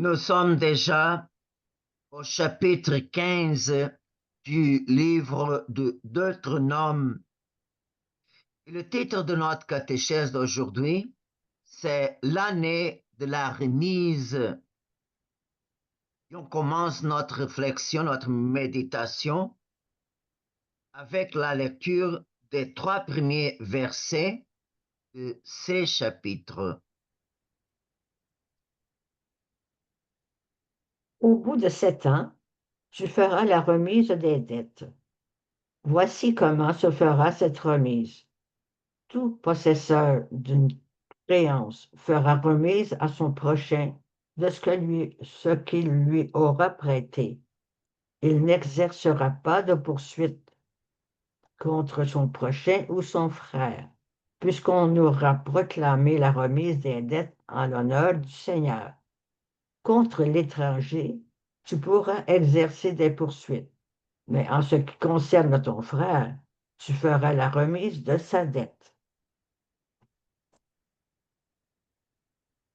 Nous sommes déjà au chapitre 15 du livre de Deutéronome. Et le titre de notre catéchèse d'aujourd'hui, c'est l'année de la remise. Et on commence notre réflexion, notre méditation avec la lecture des 3 premiers versets de ces chapitres. Au bout de 7 ans, tu feras la remise des dettes. Voici comment se fera cette remise. Tout possesseur d'une créance fera remise à son prochain de ce qu'il lui aura prêté. Il n'exercera pas de poursuite contre son prochain ou son frère, puisqu'on aura proclamé la remise des dettes en l'honneur du Seigneur. Contre l'étranger, tu pourras exercer des poursuites, mais en ce qui concerne ton frère, tu feras la remise de sa dette.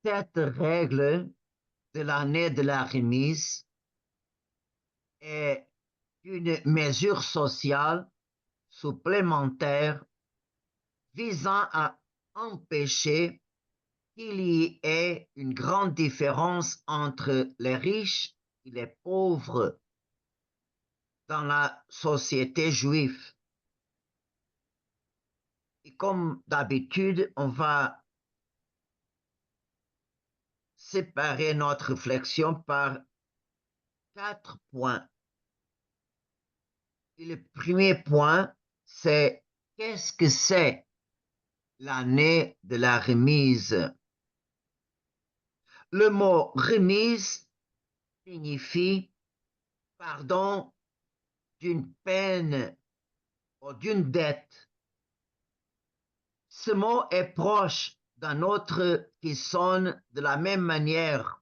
Cette règle de l'année de la remise est une mesure sociale supplémentaire visant à empêcher qu'il y ait une grande différence entre les riches et les pauvres dans la société juive. Et comme d'habitude, on va séparer notre réflexion par 4 points. Et le premier point, c'est qu'est-ce que c'est l'année de la remise? Le mot remise signifie pardon d'une peine ou d'une dette. Ce mot est proche d'un autre qui sonne de la même manière,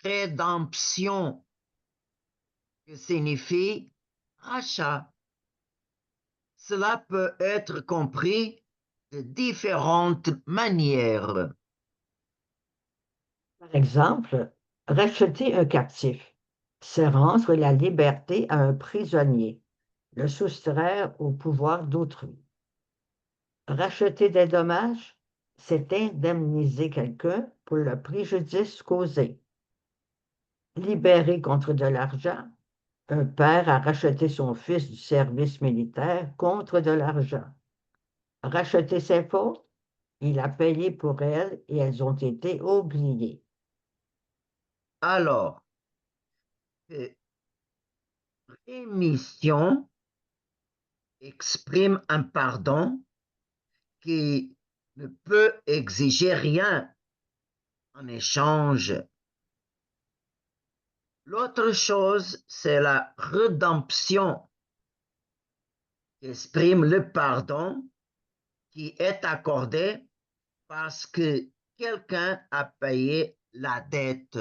rédemption, qui signifie rachat. Cela peut être compris de différentes manières. Par exemple, racheter un captif, c'est rendre la liberté à un prisonnier, le soustraire au pouvoir d'autrui. Racheter des dommages, c'est indemniser quelqu'un pour le préjudice causé. Libérer contre de l'argent, un père a racheté son fils du service militaire contre de l'argent. Racheter ses fautes, il a payé pour elles et elles ont été oubliées. Alors, rémission exprime un pardon qui ne peut exiger rien en échange. L'autre chose, c'est la rédemption qui exprime le pardon qui est accordé parce que quelqu'un a payé la dette.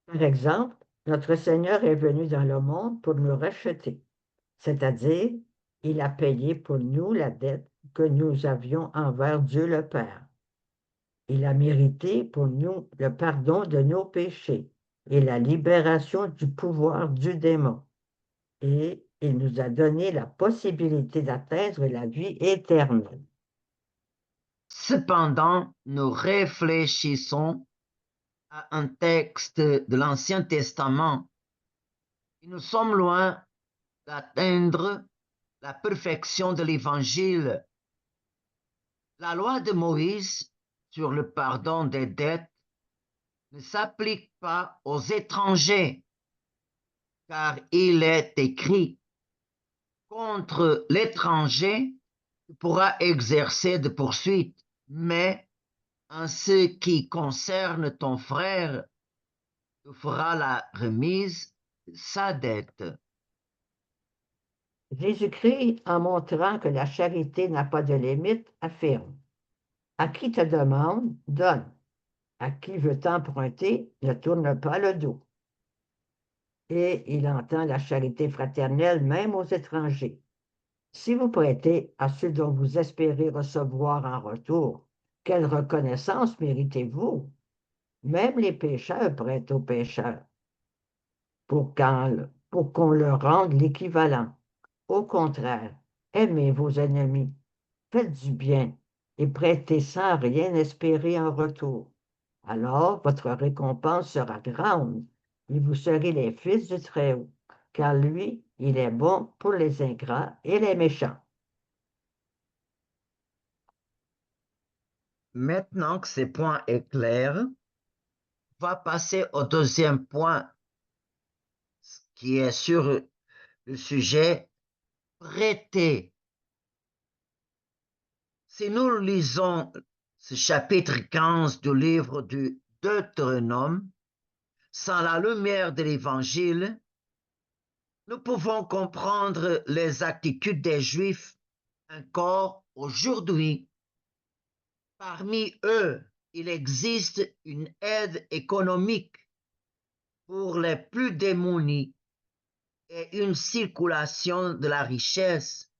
Par exemple, notre Seigneur est venu dans le monde pour nous racheter, c'est-à-dire il a payé pour nous la dette que nous avions envers Dieu le Père. Il a mérité pour nous le pardon de nos péchés et la libération du pouvoir du démon. Et il nous a donné la possibilité d'atteindre la vie éternelle. Cependant, nous réfléchissons à un texte de l'Ancien Testament et nous sommes loin d'atteindre la perfection de l'Évangile. La loi de Moïse sur le pardon des dettes ne s'applique pas aux étrangers, car il est écrit contre l'étranger, tu pourras exercer de poursuites, mais en ce qui concerne ton frère, tu feras la remise de sa dette. Jésus-Christ, en montrant que la charité n'a pas de limite, affirme: à qui te demande, donne. À qui veut t'emprunter, ne tourne pas le dos. Et il entend la charité fraternelle même aux étrangers. Si vous prêtez à ceux dont vous espérez recevoir en retour, Quelle reconnaissance méritez-vous? Même les pécheurs prêtent aux pécheurs pour qu'on leur rende l'équivalent. Au contraire, aimez vos ennemis, faites du bien et prêtez sans rien espérer en retour. Alors votre récompense sera grande et vous serez les fils du Très-Haut, car lui, il est bon pour les ingrats et les méchants. Maintenant que ce point est clair, on va passer au deuxième point qui est sur le sujet prêter. Si nous lisons ce chapitre 15 du livre du Deutéronome, sans la lumière de l'Évangile, nous pouvons comprendre les attitudes des Juifs encore aujourd'hui. Parmi eux, il existe une aide économique pour les plus démunis et une circulation de la richesse,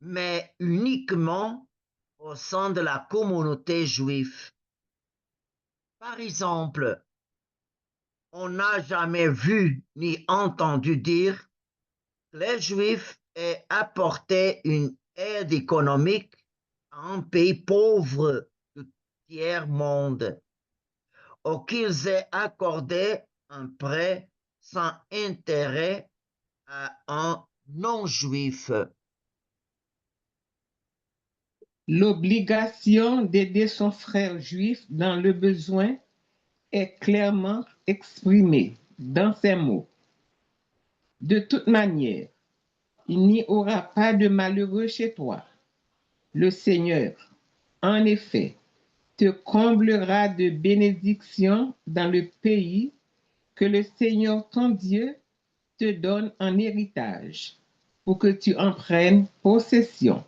mais uniquement au sein de la communauté juive. Par exemple, on n'a jamais vu ni entendu dire que les Juifs aient apporté une aide économique à un pays pauvre du tiers-monde ou qu'ils aient accordé un prêt sans intérêt à un non-juif. L'obligation d'aider son frère juif dans le besoin est clairement exprimée dans ces mots. De toute manière, il n'y aura pas de malheureux chez toi. Le Seigneur, en effet, te comblera de bénédictions dans le pays que le Seigneur ton Dieu te donne en héritage pour que tu en prennes possession.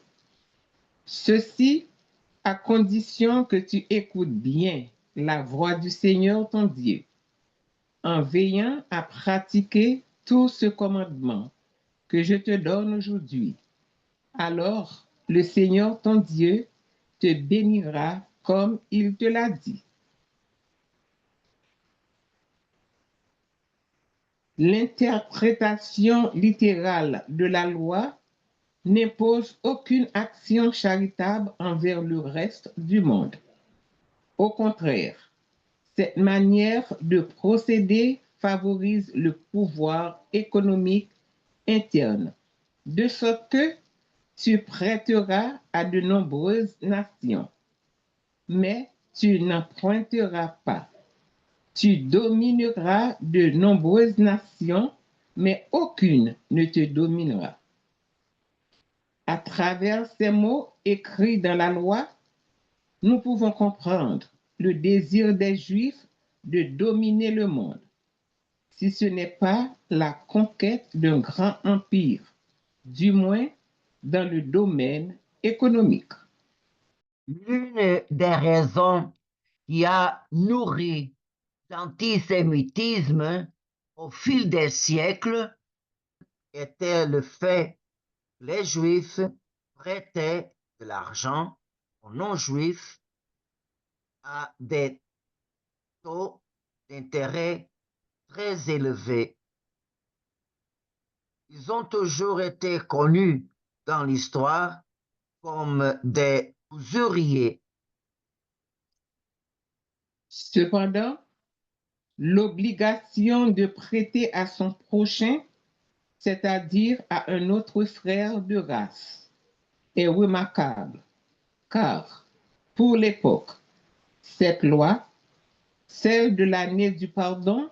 Ceci à condition que tu écoutes bien la voix du Seigneur ton Dieu, en veillant à pratiquer tout ce commandement que je te donne aujourd'hui. Alors le Seigneur ton Dieu te bénira comme il te l'a dit. L'interprétation littérale de la loi n'impose aucune action charitable envers le reste du monde. Au contraire, cette manière de procéder favorise le pouvoir économique interne, de sorte que tu prêteras à de nombreuses nations, mais tu n'emprunteras pas. Tu domineras de nombreuses nations, mais aucune ne te dominera. À travers ces mots écrits dans la loi, nous pouvons comprendre le désir des Juifs de dominer le monde, si ce n'est pas la conquête d'un grand empire, du moins dans le domaine économique. L'une des raisons qui a nourri l'antisémitisme au fil des siècles était le fait que les Juifs prêtaient de l'argent aux non-Juifs à des taux d'intérêt très élevés. Ils ont toujours été connus dans l'histoire comme des usuriers. Cependant, l'obligation de prêter à son prochain, c'est-à-dire à un autre frère de race, est remarquable, car, pour l'époque, cette loi, celle de l'année du pardon,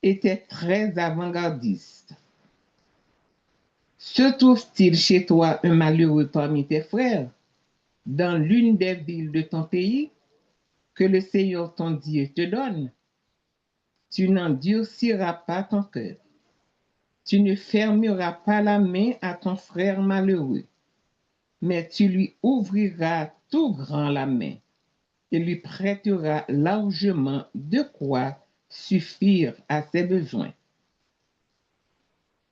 était très avant-gardiste. Se trouve-t-il chez toi un malheureux parmi tes frères, dans l'une des villes de ton pays, que le Seigneur ton Dieu te donne? Tu n'endurciras pas ton cœur. Tu ne fermeras pas la main à ton frère malheureux, mais tu lui ouvriras tout grand la main et lui prêteras largement de quoi suffire à ses besoins.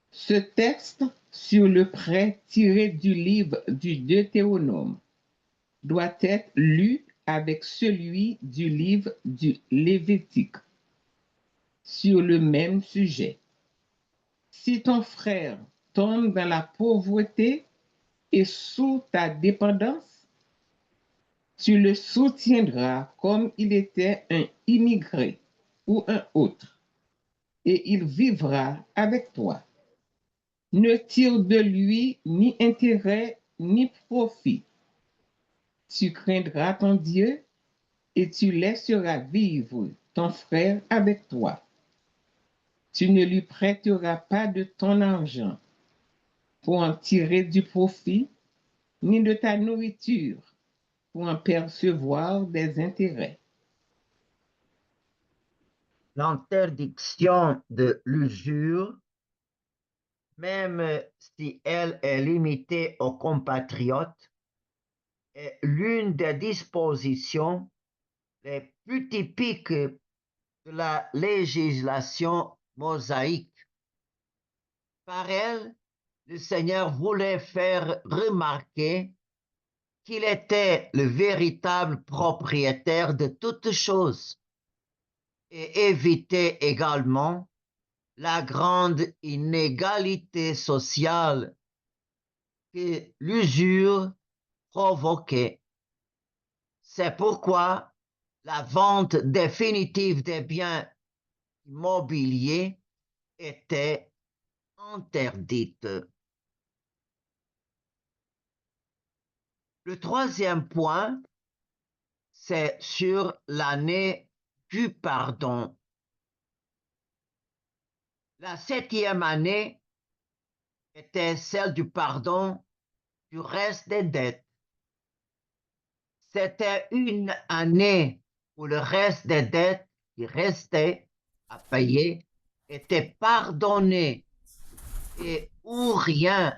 Ce texte sur le prêt tiré du livre du Deutéronome doit être lu avec celui du livre du Lévitique sur le même sujet. Si ton frère tombe dans la pauvreté et sous ta dépendance, tu le soutiendras comme il était un immigré ou un autre, et il vivra avec toi. Ne tire de lui ni intérêt ni profit. Tu craindras ton Dieu et tu laisseras vivre ton frère avec toi. Tu ne lui prêteras pas de ton argent pour en tirer du profit, ni de ta nourriture pour en percevoir des intérêts. L'interdiction de l'usure, même si elle est limitée aux compatriotes, est l'une des dispositions les plus typiques de la législation mosaïque. Par elle, le Seigneur voulait faire remarquer qu'il était le véritable propriétaire de toutes choses et éviter également la grande inégalité sociale que l'usure provoquait. C'est pourquoi la vente définitive des biens immobiliers était interdite. Le troisième point, c'est sur l'année du pardon. La 7e année était celle du pardon du reste des dettes. C'était une année où le reste des dettes qui restaient à payer était pardonné et où rien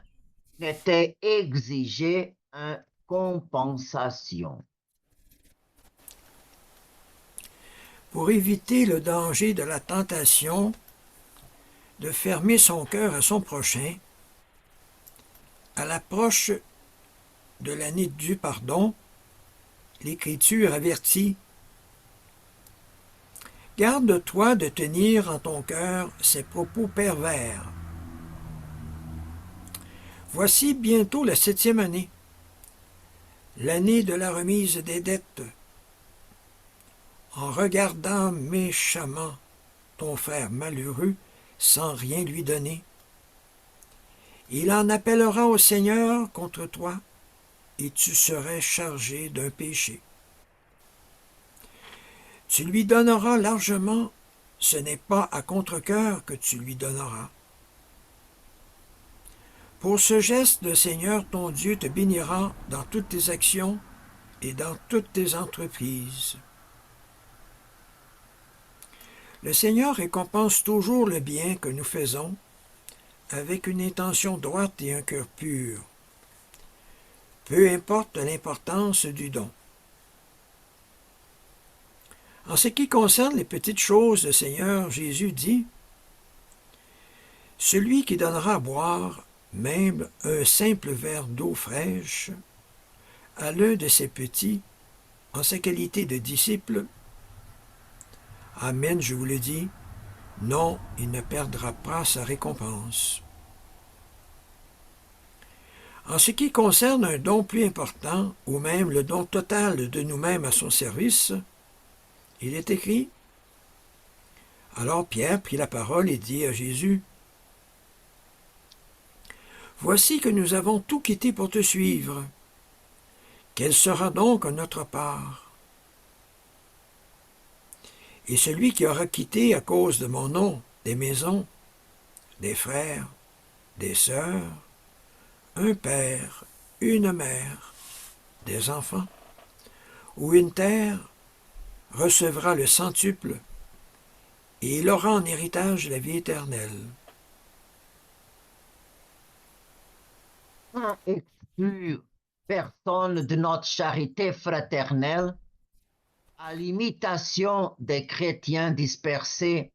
n'était exigé en compensation. Pour éviter le danger de la tentation de fermer son cœur à son prochain, à l'approche de l'année du pardon, l'Écriture avertit: « Garde-toi de tenir en ton cœur ces propos pervers. Voici bientôt la 7e année, l'année de la remise des dettes. En regardant méchamment ton frère malheureux sans rien lui donner, il en appellera au Seigneur contre toi, et tu serais chargé d'un péché. Tu lui donneras largement, ce n'est pas à contre-cœur que tu lui donneras. Pour ce geste, le Seigneur ton Dieu te bénira dans toutes tes actions et dans toutes tes entreprises. » Le Seigneur récompense toujours le bien que nous faisons avec une intention droite et un cœur pur, peu importe l'importance du don. En ce qui concerne les petites choses, le Seigneur Jésus dit: « Celui qui donnera à boire, même un simple verre d'eau fraîche, à l'un de ses petits, en sa qualité de disciple, amen, je vous le dis, non, il ne perdra pas sa récompense. » En ce qui concerne un don plus important, ou même le don total de nous-mêmes à son service, il est écrit: « Alors Pierre prit la parole et dit à Jésus: « Voici que nous avons tout quitté pour te suivre. Quelle sera donc notre part? Et celui qui aura quitté à cause de mon nom des maisons, des frères, des sœurs, un père, une mère, des enfants, ou une terre, recevra le centuple, et il aura en héritage la vie éternelle. » Sans exclure personne de notre charité fraternelle, à l'imitation des chrétiens dispersés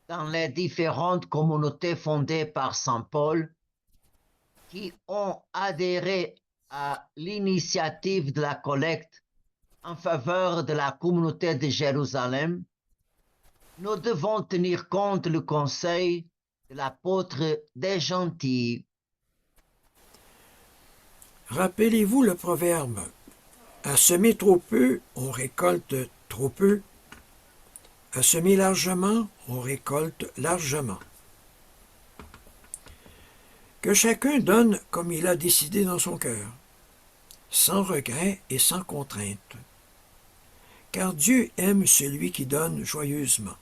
dans les différentes communautés fondées par Saint Paul, qui ont adhéré à l'initiative de la collecte en faveur de la communauté de Jérusalem, nous devons tenir compte du conseil de l'apôtre des gentils. Rappelez-vous le proverbe « À semer trop peu, on récolte trop peu. À semer largement, on récolte largement. » Que chacun donne comme il a décidé dans son cœur, sans regret et sans contrainte. Car Dieu aime celui qui donne joyeusement.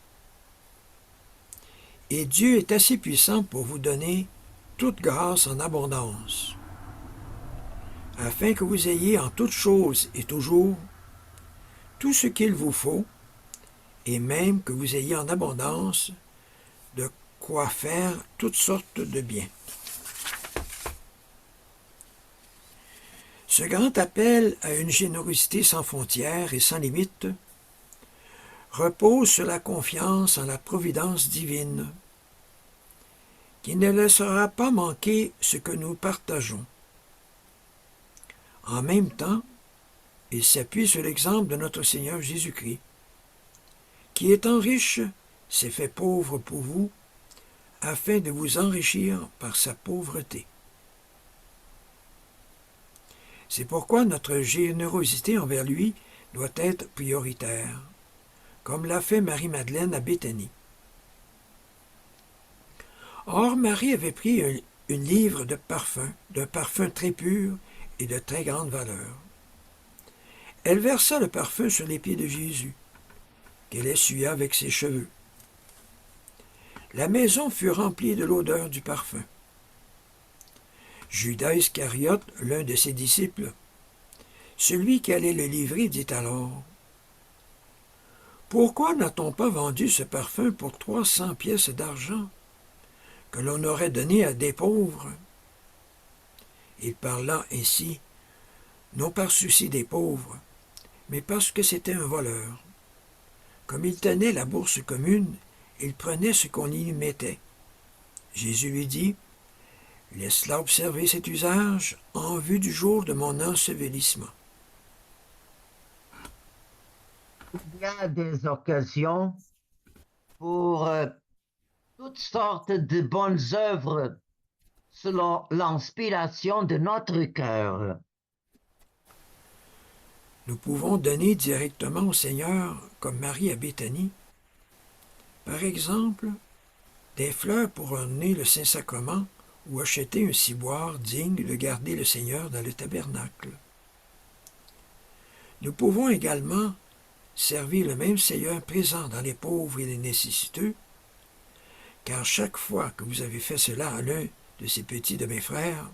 Et Dieu est assez puissant pour vous donner toute grâce en abondance, afin que vous ayez en toutes choses et toujours tout ce qu'il vous faut, et même que vous ayez en abondance de quoi faire toutes sortes de biens. Ce grand appel à une générosité sans frontières et sans limite repose sur la confiance en la providence divine, qui ne laissera pas manquer ce que nous partageons. En même temps, il s'appuie sur l'exemple de notre Seigneur Jésus-Christ, qui étant riche, s'est fait pauvre pour vous, afin de vous enrichir par sa pauvreté. C'est pourquoi notre générosité envers lui doit être prioritaire, comme l'a fait Marie-Madeleine à Béthanie. Or, Marie avait pris une livre de parfum, d'un parfum très pur et de très grande valeur. Elle versa le parfum sur les pieds de Jésus, qu'elle essuya avec ses cheveux. La maison fut remplie de l'odeur du parfum. Judas Iscariote, l'un de ses disciples, celui qui allait le livrer, dit alors : « Pourquoi n'a-t-on pas vendu ce parfum pour 300 pièces d'argent, que l'on aurait donné à des pauvres ?» Il parla ainsi, non par souci des pauvres, mais parce que c'était un voleur. Comme il tenait la bourse commune, il prenait ce qu'on y mettait. Jésus lui dit : « Laisse-la observer cet usage en vue du jour de mon ensevelissement. » Il y a des occasions pour toutes sortes de bonnes œuvres selon l'inspiration de notre cœur. Nous pouvons donner directement au Seigneur, comme Marie à Béthanie. Par exemple, des fleurs pour orner le Saint-Sacrement ou acheter un ciboire digne de garder le Seigneur dans le tabernacle. Nous pouvons également servir le même Seigneur présent dans les pauvres et les nécessiteux, car chaque fois que vous avez fait cela à l'un de ces petits de mes frères,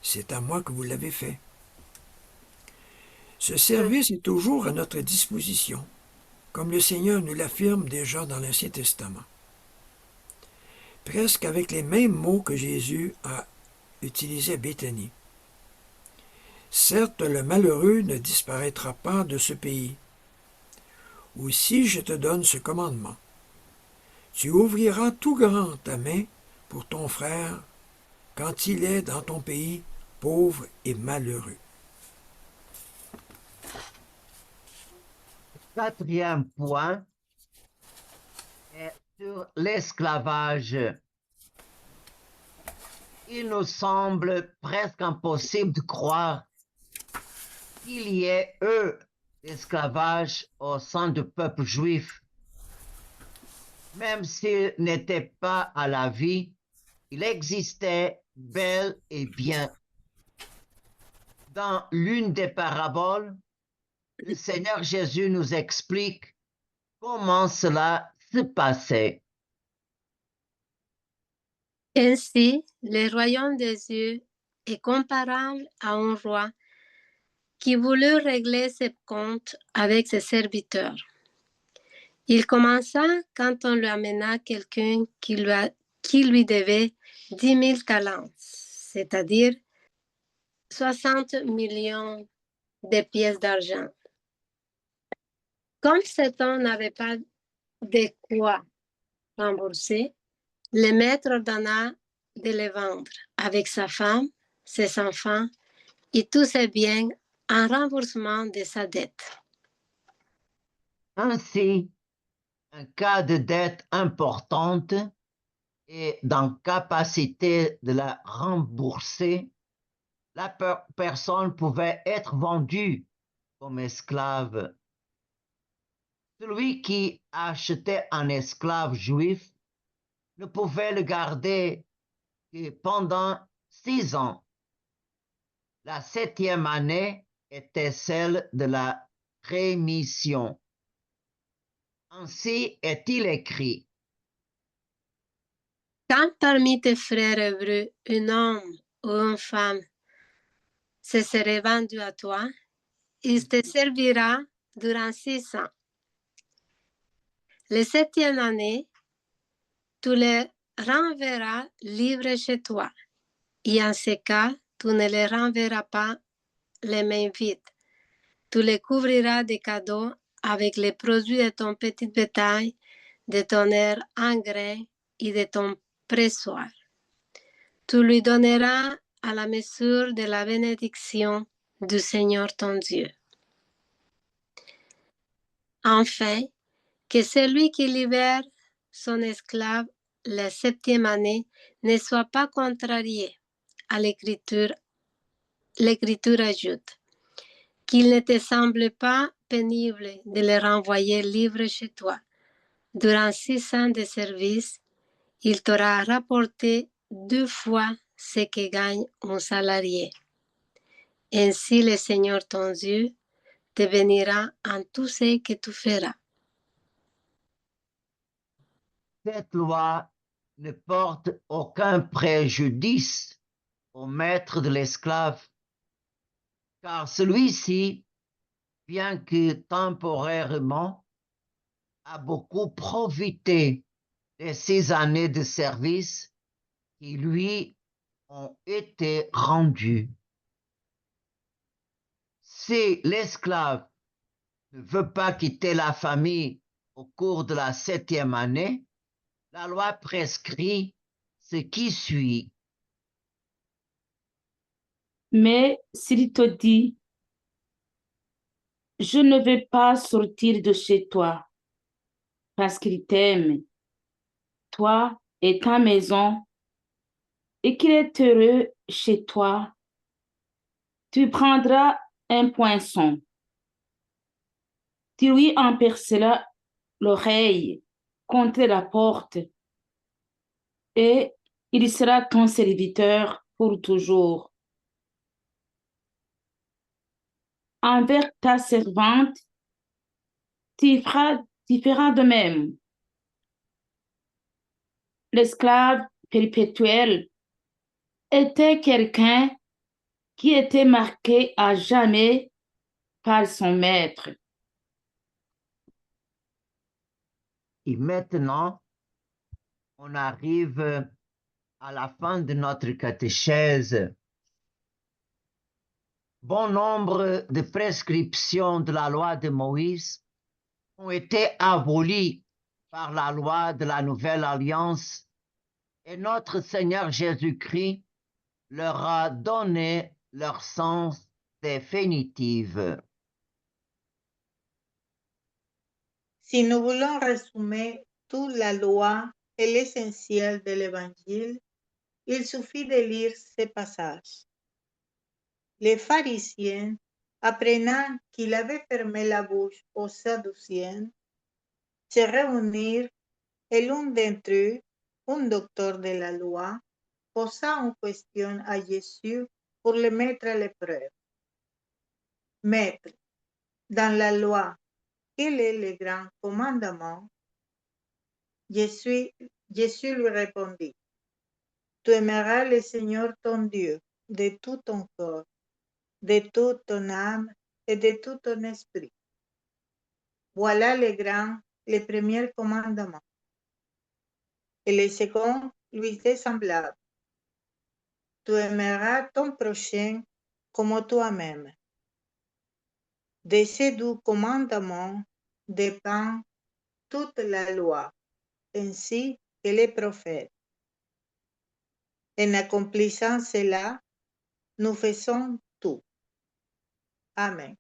c'est à moi que vous l'avez fait. Ce service est toujours à notre disposition, comme le Seigneur nous l'affirme déjà dans l'Ancien Testament. Presque avec les mêmes mots que Jésus a utilisés à Béthanie. Certes, le malheureux ne disparaîtra pas de ce pays. Aussi, je te donne ce commandement. Tu ouvriras tout grand ta main pour ton frère quand il est dans ton pays pauvre et malheureux. Quatrième point est sur l'esclavage. Il nous semble presque impossible de croire qu'il y ait l'esclavage au sein du peuple juif. Même s'il n'était pas à la vie, il existait bel et bien. Dans l'une des paraboles, le Seigneur Jésus nous explique comment cela se passait. Ainsi, le royaume des cieux est comparable à un roi qui voulut régler ses comptes avec ses serviteurs. Il commença quand on lui amena quelqu'un qui lui devait 10 000 talents, c'est-à-dire 60 millions de pièces d'argent. Comme cet homme n'avait pas de quoi rembourser, le maître ordonna de les vendre avec sa femme, ses enfants et tous ses biens en remboursement de sa dette. Ainsi, en cas de dette importante et d'incapacité de la rembourser, la personne pouvait être vendue comme esclave. Celui qui achetait un esclave juif ne pouvait le garder que pendant 6 ans. La 7e année était celle de la rémission. Ainsi est-il écrit. Quand parmi tes frères hébreux, un homme ou une femme se serait vendu à toi, il te servira durant 6 ans. La 7e année, tu le renverras libre chez toi. Et en ce cas, tu ne le renverras pas les mains vides. Tu le couvriras de cadeaux avec les produits de ton petit bétail, de ton air engrais et de ton pressoir. Tu lui donneras à la mesure de la bénédiction du Seigneur ton Dieu. Enfin, que celui qui libère son esclave la 7e année ne soit pas contrarié à l'écriture. L'Écriture ajoute qu'il ne te semble pas pénible de le renvoyer libre chez toi. Durant 6 ans de service, il t'aura rapporté 2 fois ce que gagne un salarié. Ainsi le Seigneur ton Dieu te bénira en tout ce que tu feras. Cette loi ne porte aucun préjudice au maître de l'esclave, car celui-ci, bien que temporairement, a beaucoup profité des 6 années de service qui lui ont été rendues. Si l'esclave ne veut pas quitter la famille au cours de la 7e année, la loi prescrit ce qui suit. Mais s'il te dit, je ne vais pas sortir de chez toi parce qu'il t'aime, toi et ta maison, et qu'il est heureux chez toi, tu prendras un poinçon, tu lui en perceras l'oreille contre la porte, et il sera ton serviteur pour toujours. Envers ta servante, tu feras de même. L'esclave perpétuel était quelqu'un qui était marqué à jamais par son maître. Et maintenant, on arrive à la fin de notre catéchèse. Bon nombre de prescriptions de la loi de Moïse ont été abolies par la loi de la Nouvelle Alliance et notre Seigneur Jésus-Christ leur a donné leur sens définitif. Si nous voulons résumer toute la loi et l'essentiel de l'Évangile, il suffit de lire ces passages. Les pharisiens, apprenant qu'il avait fermé la bouche aux Sadduciens, se réunirent et l'un d'entre eux, un docteur de la loi, posa une question à Jésus pour le mettre à l'épreuve. Maître, dans la loi, quel est le grand commandement? Jésus lui répondit, tu aimeras le Seigneur ton Dieu de tout ton corps, de toute ton âme et de tout ton esprit. Voilà le premier commandement. Et le second lui est semblable. Tu aimeras ton prochain comme toi-même. De ces 2 commandements dépend toute la loi, ainsi que les prophètes. En accomplissant cela, nous faisons tout. Amen.